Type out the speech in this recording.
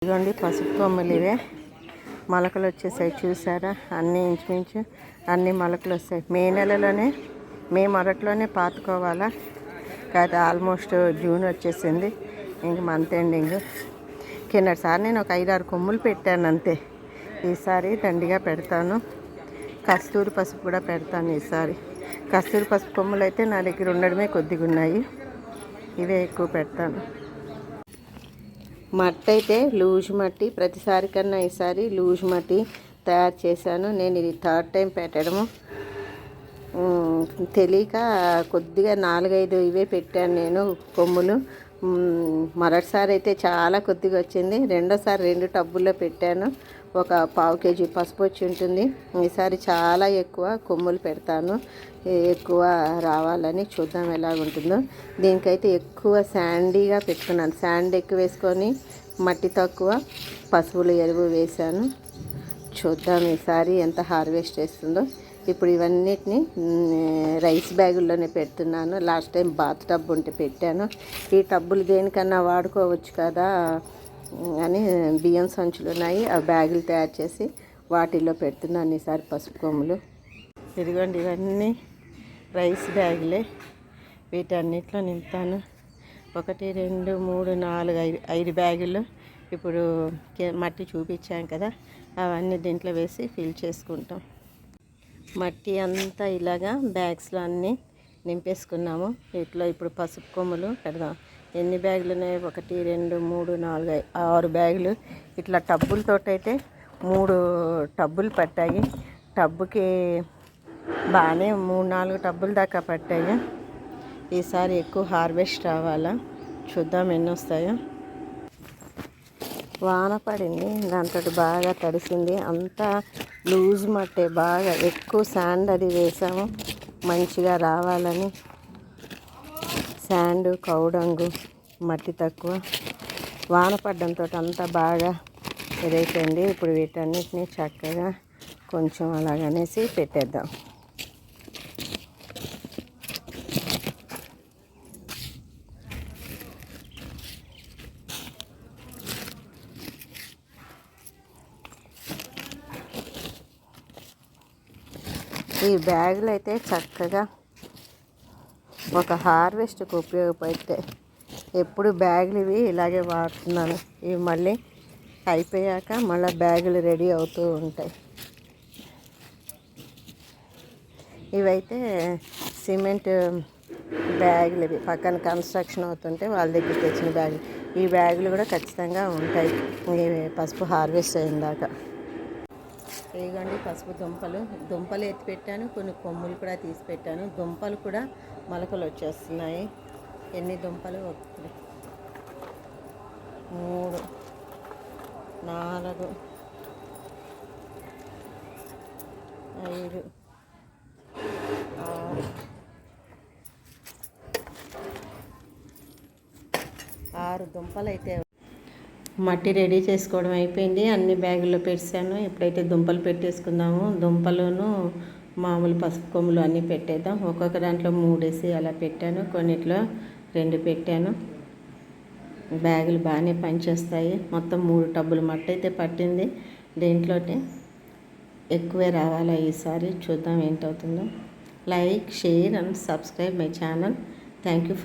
ఇదిగోండి పసుపు కొమ్మలు ఇవే మొలకలు వచ్చేసాయి చూసారా. అన్నీ ఇంచుమించు అన్ని మొలకలు వస్తాయి. మే మొదట్లోనే పాతుకోవాలా కాదు. ఆల్మోస్ట్ జూన్ వచ్చేసింది, ఇంక మంత్ ఎండింగ్. కిందటిసారి నేను ఒక 5-6 కొమ్ములు పెట్టాను అంతే. ఈసారి దండిగా పెడతాను. కస్తూరి పసుపు కూడా పెడతాను ఈసారి. కస్తూరి పసుపు కొమ్ములు అయితే నా దగ్గర ఉండడమే కొద్దిగా ఉన్నాయి, ఇవే ఎక్కువ పెడతాను. మట్టి అయితే లూజ్ మట్టి, ప్రతిసారి కన్నా ఈసారి లూజ్ మట్టి తయారు చేశాను. నేను ఇది 3rd టైం పెట్టడము. తెలియక కొద్దిగా 4-5 ఇవే పెట్టాను నేను కొమ్ములు. మొదటిసారి అయితే చాలా కొద్దిగా వచ్చింది. రెండోసారి 2 టబ్బుల్లో పెట్టాను. ఒక 1/2 kg పసుపు వచ్చి ఉంటుంది. ఈసారి చాలా ఎక్కువ కొమ్ములు పెడతాను, ఎక్కువ రావాలని. చూద్దాం ఎలాగుంటుందో. దీనికైతే ఎక్కువ శాండీగా పెట్టుకున్నాను. శాండ్ ఎక్కువ వేసుకొని మట్టి తక్కువ పశువుల ఎరువు వేశాను. చూద్దాం ఈసారి ఎంత హార్వెస్ట్ చేస్తుందో. ఇప్పుడు ఇవన్నిటిని రైస్ బ్యాగుల్లోనే పెడుతున్నాను. లాస్ట్ టైం బాత్ టబ్ ఉంటే పెట్టాను. ఈ టబ్బులు దేనికన్నా వాడుకోవచ్చు కదా అని బియ్యం సంచులు ఉన్నాయి, ఆ బ్యాగులు తయారు చేసి వాటిల్లో పెడుతున్నాను ఈసారి పసుపు కొమ్ములు. ఇదిగోండి ఇవన్నీ రైస్ బ్యాగులే, వీటన్నిటిలో నింపుతాను. 1 2 3 4 5 బ్యాగులు. ఇప్పుడు మట్టి చూపించాం కదా, అవన్నీ దీంట్లో వేసి ఫిల్ చేసుకుంటాం. మట్టి అంతా ఇలాగా బ్యాగ్స్లో అన్నీ నింపేసుకున్నాము. ఇట్లా ఇప్పుడు పసుపు కొమ్ములు పెడదాం. ఎన్ని బ్యాగులు ఉన్నాయి? 1 2 3 4 6 బ్యాగులు. ఇట్లా టబ్బులతోటైతే 3 టబ్బులు పట్టాయి. టబ్బుకి బాగానే 3-4 టబ్బుల దాకా పట్టాయి. ఈసారి ఎక్కువ హార్వెస్ట్ రావాలా, చూద్దాం ఎన్ని వస్తాయో. వాన పడింది, దాంతో బాగా తడిసింది. అంతా లూజ్ మట్టే, బాగా ఎక్కువ శాండ్ అది వేసాము మంచిగా రావాలని. శాండ్, కౌడంగు, మట్టి తక్కువ. వాన పడ్డంతో అంతా బాగా ఇదైపోయింది. ఇప్పుడు వీటన్నిటిని చక్కగా కొంచెం అలాగనేసి పెట్టేద్దాం. ఈ బ్యాగులు అయితే చక్కగా ఒక హార్వెస్ట్కి ఉపయోగపడతాయి. ఎప్పుడు బ్యాగులు ఇవి ఇలాగే వాడుతున్నాను. ఇవి మళ్ళీ అయిపోయాక మళ్ళీ బ్యాగులు రెడీ అవుతూ ఉంటాయి. ఇవైతే సిమెంట్ బ్యాగులు, ఇవి పక్కన కన్స్ట్రక్షన్ అవుతుంటే వాళ్ళ దగ్గర తెచ్చిన బ్యాగులు. ఈ బ్యాగులు కూడా ఖచ్చితంగా ఉంటాయి పసుపు హార్వెస్ట్ అయిందాక. ఇదిగోండి పసుపు దుంపలు ఎత్తి పెట్టాను. కొన్ని కొమ్ములు కూడా తీసి పెట్టాను. దుంపలు కూడా మొలకలు వచ్చేస్తున్నాయి. ఎన్ని దుంపలు? 1 3 4 5 6 దుంపలు అయితే. మట్టి రెడీ చేసుకోవడం అయిపోయింది. అన్ని బ్యాగుల్లో పెట్టాను. ఇప్పుడైతే దుంపలు పెట్టేసుకుందాము. దుంపలును మామూలు పసుపు కొమ్ములు అన్నీ పెట్టేద్దాం. ఒక్కొక్క దాంట్లో 3 వేసి అలా పెట్టాను. కొన్నిట్లో 2 పెట్టాను. బ్యాగులు బాగానే పనిచేస్తాయి. మొత్తం 3 టబ్బులు మట్టి అయితే పట్టింది. దీంట్లోనే ఎక్కువే రావాలా ఈసారి. చూద్దాం ఏంటవుతుందో. Like, share and subscribe my channel. Thank you.